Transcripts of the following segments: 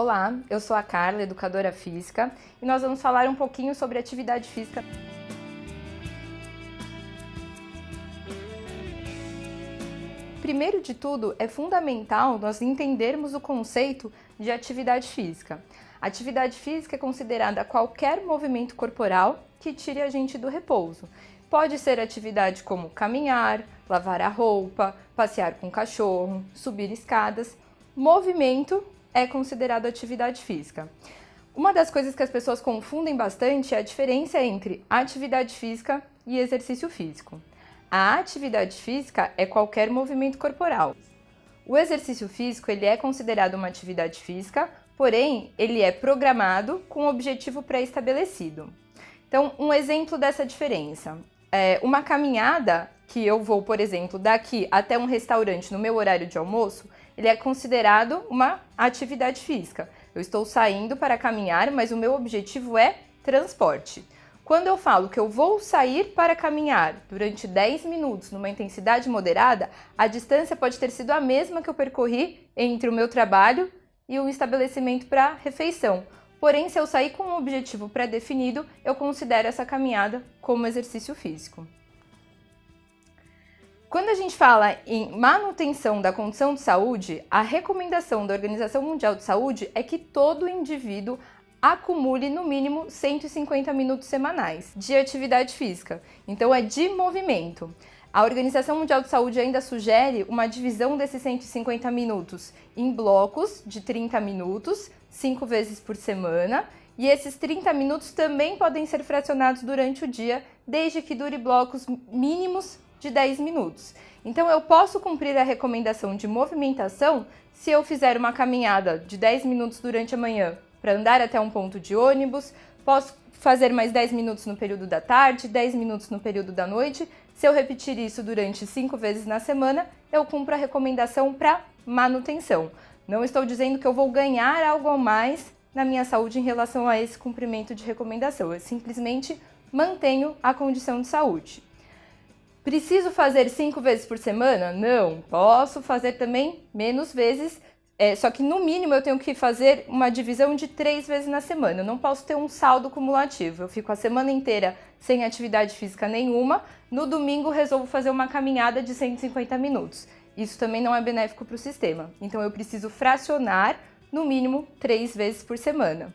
Olá, eu sou a Carla, educadora física, e nós vamos falar um pouquinho sobre atividade física. Primeiro de tudo, é fundamental nós entendermos o conceito de atividade física. Atividade física é considerada qualquer movimento corporal que tire a gente do repouso. Pode ser atividade como caminhar, lavar a roupa, passear com o cachorro, subir escadas. Movimento é considerado atividade física. Uma das coisas que as pessoas confundem bastante é a diferença entre atividade física e exercício físico. A atividade física é qualquer movimento corporal. O exercício físico ele é considerado uma atividade física, porém ele é programado com um objetivo pré-estabelecido. Então, um exemplo dessa diferença é uma caminhada que eu vou, por exemplo, daqui até um restaurante no meu horário de almoço, ele é considerado uma atividade física. Eu estou saindo para caminhar, mas o meu objetivo é transporte. Quando eu falo que eu vou sair para caminhar durante 10 minutos numa intensidade moderada, a distância pode ter sido a mesma que eu percorri entre o meu trabalho e o estabelecimento para refeição. Porém, se eu sair com um objetivo pré-definido, eu considero essa caminhada como exercício físico. Quando a gente fala em manutenção da condição de saúde, a recomendação da Organização Mundial de Saúde é que todo indivíduo acumule no mínimo 150 minutos semanais de atividade física. Então é de movimento. A Organização Mundial de Saúde ainda sugere uma divisão desses 150 minutos em blocos de 30 minutos, 5 vezes por semana, e esses 30 minutos também podem ser fracionados durante o dia, desde que dure blocos mínimos de 10 minutos. Então eu posso cumprir a recomendação de movimentação se eu fizer uma caminhada de 10 minutos durante a manhã para andar até um ponto de ônibus, posso fazer mais 10 minutos no período da tarde, 10 minutos no período da noite. Se eu repetir isso durante 5 vezes na semana, eu cumpro a recomendação para manutenção. Não estou dizendo que eu vou ganhar algo a mais na minha saúde em relação a esse cumprimento de recomendação. Eu simplesmente mantenho a condição de saúde. Preciso fazer 5 vezes por semana? Não. Posso fazer também menos vezes, só que no mínimo eu tenho que fazer uma divisão de 3 vezes na semana. Eu não posso ter um saldo cumulativo. Eu fico a semana inteira sem atividade física nenhuma. No domingo resolvo fazer uma caminhada de 150 minutos. Isso também não é benéfico para o sistema. Então eu preciso fracionar no mínimo 3 vezes por semana.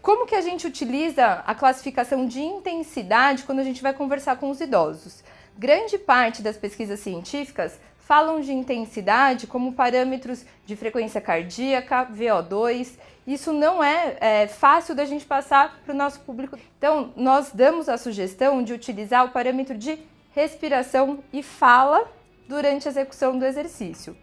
Como que a gente utiliza a classificação de intensidade quando a gente vai conversar com os idosos? Grande parte das pesquisas científicas falam de intensidade como parâmetros de frequência cardíaca, VO2. Isso não é fácil da gente passar para o nosso público. Então, nós damos a sugestão de utilizar o parâmetro de respiração e fala durante a execução do exercício.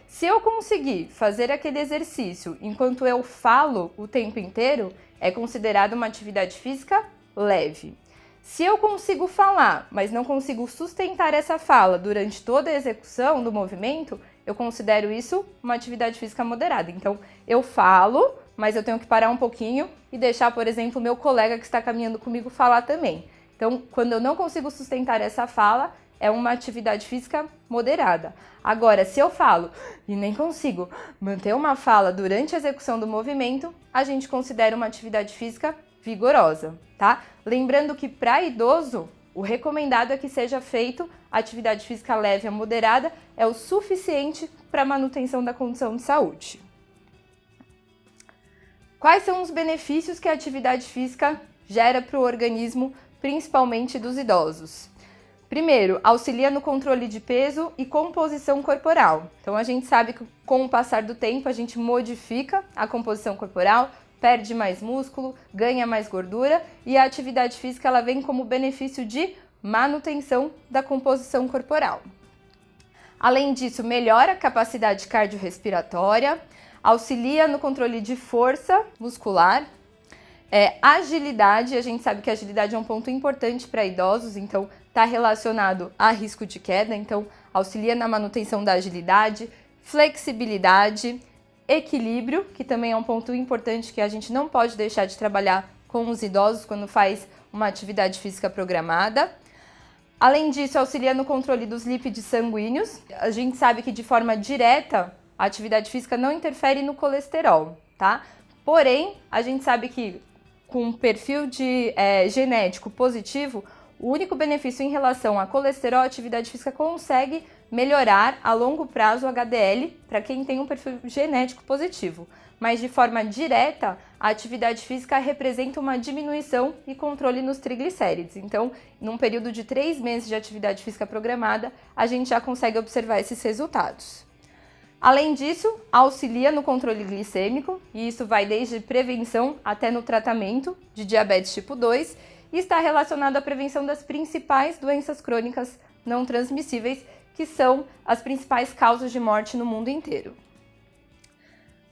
Se eu conseguir fazer aquele exercício enquanto eu falo o tempo inteiro, é considerado uma atividade física leve. Se eu consigo falar, mas não consigo sustentar essa fala durante toda a execução do movimento, eu considero isso uma atividade física moderada. Então, eu falo, mas eu tenho que parar um pouquinho e deixar, por exemplo, o meu colega que está caminhando comigo falar também. Então, quando eu não consigo sustentar essa fala, é uma atividade física moderada. Agora, se eu falo e nem consigo manter uma fala durante a execução do movimento, a gente considera uma atividade física vigorosa, tá? Lembrando que para idoso, o recomendado é que seja feito atividade física leve a moderada, é o suficiente para a manutenção da condição de saúde. Quais são os benefícios que a atividade física gera para o organismo, principalmente dos idosos? Primeiro, auxilia no controle de peso e composição corporal. Então, a gente sabe que com o passar do tempo, a gente modifica a composição corporal, perde mais músculo, ganha mais gordura e a atividade física ela vem como benefício de manutenção da composição corporal. Além disso, melhora a capacidade cardiorrespiratória, auxilia no controle de força muscular, agilidade, a gente sabe que a agilidade é um ponto importante para idosos, então está relacionado a risco de queda, então auxilia na manutenção da agilidade, flexibilidade, equilíbrio, que também é um ponto importante que a gente não pode deixar de trabalhar com os idosos quando faz uma atividade física programada. Além disso, auxilia no controle dos lípides sanguíneos. A gente sabe que de forma direta a atividade física não interfere no colesterol, tá? Porém, a gente sabe que com um perfil genético positivo, o único benefício em relação a colesterol, a atividade física consegue melhorar a longo prazo o HDL para quem tem um perfil genético positivo. Mas de forma direta, a atividade física representa uma diminuição e controle nos triglicérides. Então, num período de 3 meses de atividade física programada, a gente já consegue observar esses resultados. Além disso, auxilia no controle glicêmico, e isso vai desde prevenção até no tratamento de diabetes tipo 2, e está relacionado à prevenção das principais doenças crônicas não transmissíveis, que são as principais causas de morte no mundo inteiro.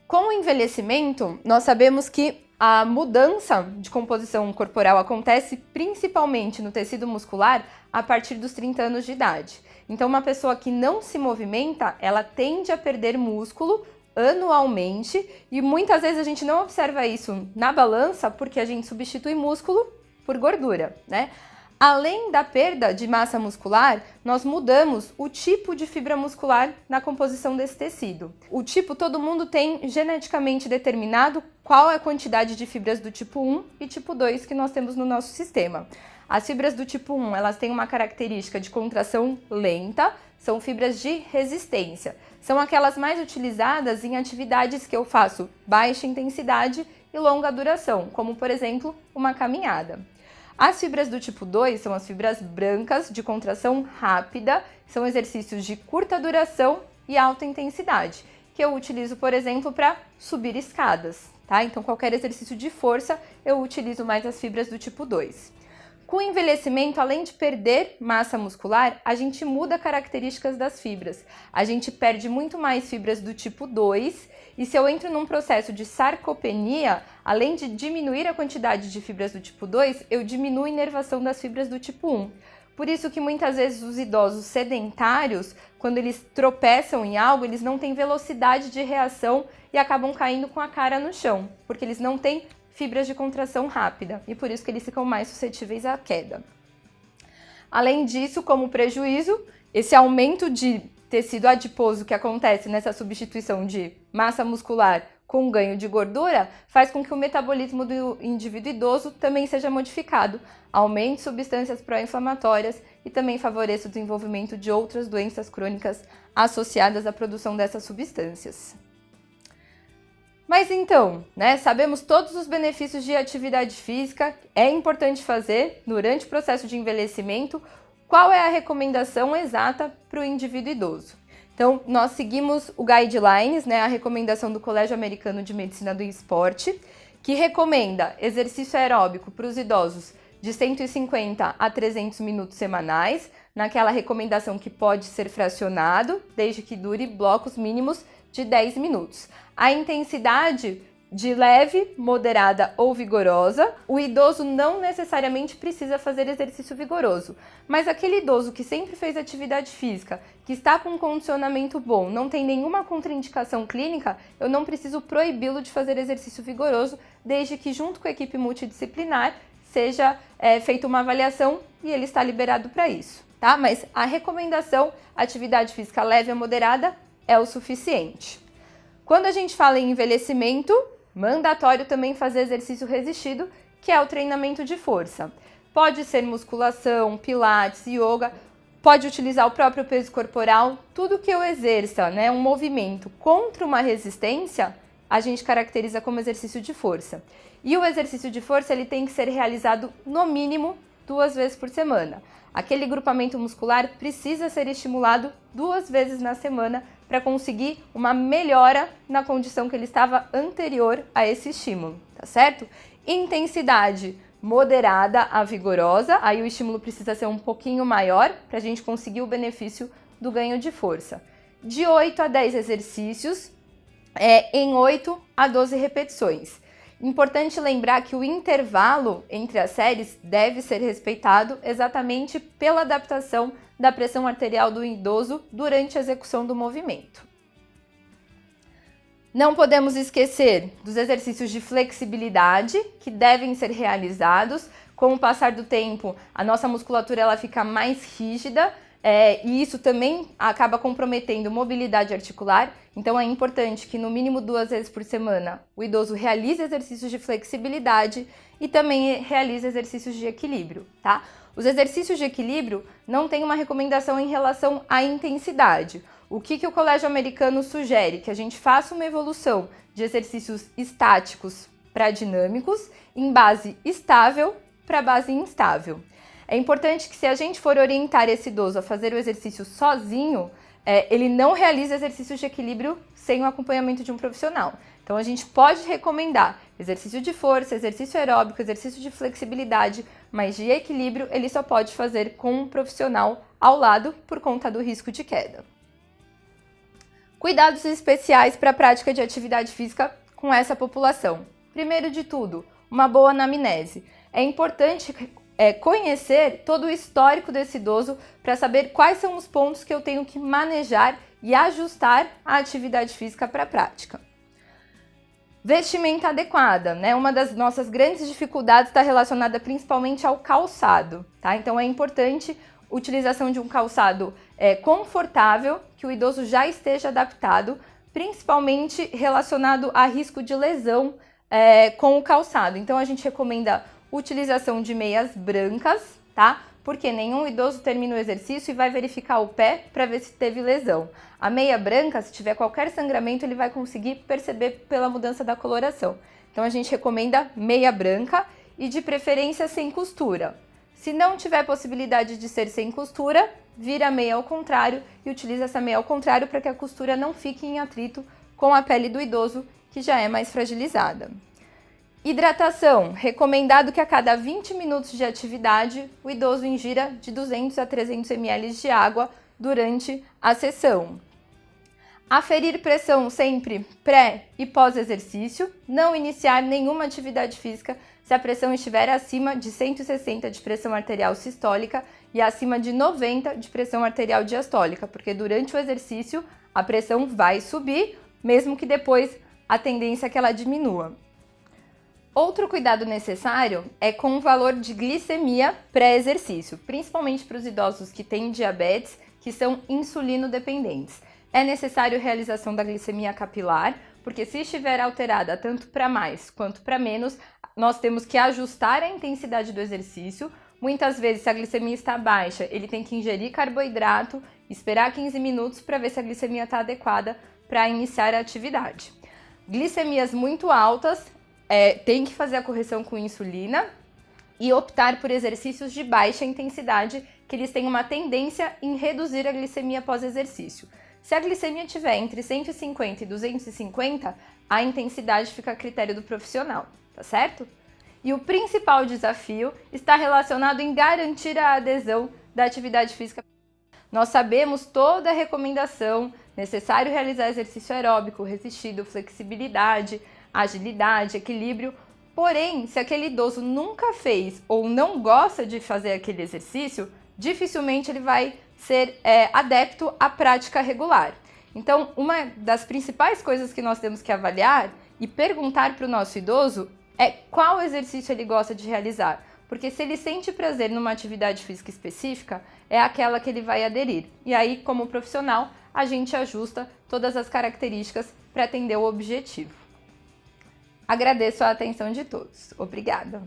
Com o envelhecimento, nós sabemos que a mudança de composição corporal acontece principalmente no tecido muscular a partir dos 30 anos de idade. Então, uma pessoa que não se movimenta, ela tende a perder músculo anualmente e muitas vezes a gente não observa isso na balança porque a gente substitui músculo por gordura, né? Além da perda de massa muscular, nós mudamos o tipo de fibra muscular na composição desse tecido. O tipo, todo mundo tem geneticamente determinado qual é a quantidade de fibras do tipo 1 e tipo 2 que nós temos no nosso sistema. As fibras do tipo 1, elas têm uma característica de contração lenta, são fibras de resistência. São aquelas mais utilizadas em atividades que eu faço baixa intensidade e longa duração, como por exemplo, uma caminhada. As fibras do tipo 2 são as fibras brancas de contração rápida, são exercícios de curta duração e alta intensidade, que eu utilizo, por exemplo, para subir escadas, tá? Então, qualquer exercício de força, eu utilizo mais as fibras do tipo 2. Com o envelhecimento, além de perder massa muscular, a gente muda características das fibras. A gente perde muito mais fibras do tipo 2 e se eu entro num processo de sarcopenia, além de diminuir a quantidade de fibras do tipo 2, eu diminuo a inervação das fibras do tipo 1. Por isso que muitas vezes os idosos sedentários, quando eles tropeçam em algo, eles não têm velocidade de reação e acabam caindo com a cara no chão, porque eles não têm fibras de contração rápida e por isso que eles ficam mais suscetíveis à queda. Além disso, como prejuízo, esse aumento de tecido adiposo que acontece nessa substituição de massa muscular com ganho de gordura faz com que o metabolismo do indivíduo idoso também seja modificado, aumente substâncias pró-inflamatórias e também favoreça o desenvolvimento de outras doenças crônicas associadas à produção dessas substâncias. Mas então, sabemos todos os benefícios de atividade física, é importante fazer durante o processo de envelhecimento. Qual é a recomendação exata para o indivíduo idoso? Então, nós seguimos o Guidelines, a recomendação do Colégio Americano de Medicina do Esporte, que recomenda exercício aeróbico para os idosos de 150 a 300 minutos semanais, naquela recomendação que pode ser fracionado, desde que dure blocos mínimos de 10 minutos. A intensidade de leve, moderada ou vigorosa, o idoso não necessariamente precisa fazer exercício vigoroso, mas aquele idoso que sempre fez atividade física, que está com um condicionamento bom, não tem nenhuma contraindicação clínica, eu não preciso proibi-lo de fazer exercício vigoroso, desde que junto com a equipe multidisciplinar seja feita uma avaliação e ele está liberado para isso, tá? Mas a recomendação, atividade física leve a moderada, é o suficiente. Quando a gente fala em envelhecimento, mandatório também fazer exercício resistido, que é o treinamento de força. Pode ser musculação, pilates, yoga, pode utilizar o próprio peso corporal, tudo que eu exerça, um movimento contra uma resistência, a gente caracteriza como exercício de força. E o exercício de força ele tem que ser realizado no mínimo 2 vezes por semana. Aquele grupamento muscular precisa ser estimulado 2 vezes na semana para conseguir uma melhora na condição que ele estava anterior a esse estímulo, tá certo? Intensidade moderada a vigorosa, aí o estímulo precisa ser um pouquinho maior para a gente conseguir o benefício do ganho de força. De 8 a 10 exercícios, em 8 a 12 repetições. Importante lembrar que o intervalo entre as séries deve ser respeitado exatamente pela adaptação da pressão arterial do idoso durante a execução do movimento. Não podemos esquecer dos exercícios de flexibilidade que devem ser realizados. Com o passar do tempo, a nossa musculatura ela fica mais rígida, e isso também acaba comprometendo mobilidade articular. Então, é importante que no mínimo 2 vezes por semana o idoso realize exercícios de flexibilidade e também realize exercícios de equilíbrio, tá? Os exercícios de equilíbrio não tem uma recomendação em relação à intensidade. O que o Colégio Americano sugere? Que a gente faça uma evolução de exercícios estáticos para dinâmicos, em base estável para base instável. É importante que, se a gente for orientar esse idoso a fazer o exercício sozinho, ele não realize exercícios de equilíbrio sem o acompanhamento de um profissional. Então, a gente pode recomendar exercício de força, exercício aeróbico, exercício de flexibilidade, mas de equilíbrio ele só pode fazer com um profissional ao lado por conta do risco de queda. Cuidados especiais para a prática de atividade física com essa população. Primeiro de tudo, uma boa anamnese. É importante conhecer todo o histórico desse idoso para saber quais são os pontos que eu tenho que manejar e ajustar a atividade física para a prática. Vestimenta adequada, né? Uma das nossas grandes dificuldades está relacionada principalmente ao calçado, tá? Então é importante a utilização de um calçado confortável, que o idoso já esteja adaptado, principalmente relacionado a risco de lesão com o calçado. Então a gente recomenda utilização de meias brancas, tá? Porque nenhum idoso termina o exercício e vai verificar o pé para ver se teve lesão. A meia branca, se tiver qualquer sangramento, ele vai conseguir perceber pela mudança da coloração. Então a gente recomenda meia branca e de preferência sem costura. Se não tiver possibilidade de ser sem costura, vira a meia ao contrário e utiliza essa meia ao contrário para que a costura não fique em atrito com a pele do idoso, que já é mais fragilizada. Hidratação. Recomendado que a cada 20 minutos de atividade, o idoso ingira de 200 a 300 ml de água durante a sessão. Aferir pressão sempre pré e pós-exercício. Não iniciar nenhuma atividade física se a pressão estiver acima de 160 de pressão arterial sistólica e acima de 90 de pressão arterial diastólica, porque durante o exercício a pressão vai subir, mesmo que depois a tendência é que ela diminua. Outro cuidado necessário é com o valor de glicemia pré-exercício, principalmente para os idosos que têm diabetes, que são insulino-dependentes. É necessário a realização da glicemia capilar, porque se estiver alterada tanto para mais quanto para menos, nós temos que ajustar a intensidade do exercício. Muitas vezes, se a glicemia está baixa, ele tem que ingerir carboidrato, esperar 15 minutos para ver se a glicemia está adequada para iniciar a atividade. Glicemias muito altas, tem que fazer a correção com insulina e optar por exercícios de baixa intensidade, que eles têm uma tendência em reduzir a glicemia pós-exercício. Se a glicemia estiver entre 150 e 250, a intensidade fica a critério do profissional, tá certo? E o principal desafio está relacionado em garantir a adesão da atividade física. Nós sabemos toda a recomendação, necessário realizar exercício aeróbico, resistido, flexibilidade, agilidade, equilíbrio. Porém, se aquele idoso nunca fez ou não gosta de fazer aquele exercício, dificilmente ele vai ser adepto à prática regular. Então, uma das principais coisas que nós temos que avaliar e perguntar para o nosso idoso é qual exercício ele gosta de realizar. Porque se ele sente prazer numa atividade física específica, é aquela que ele vai aderir. E aí, como profissional, a gente ajusta todas as características para atender o objetivo. Agradeço a atenção de todos. Obrigada!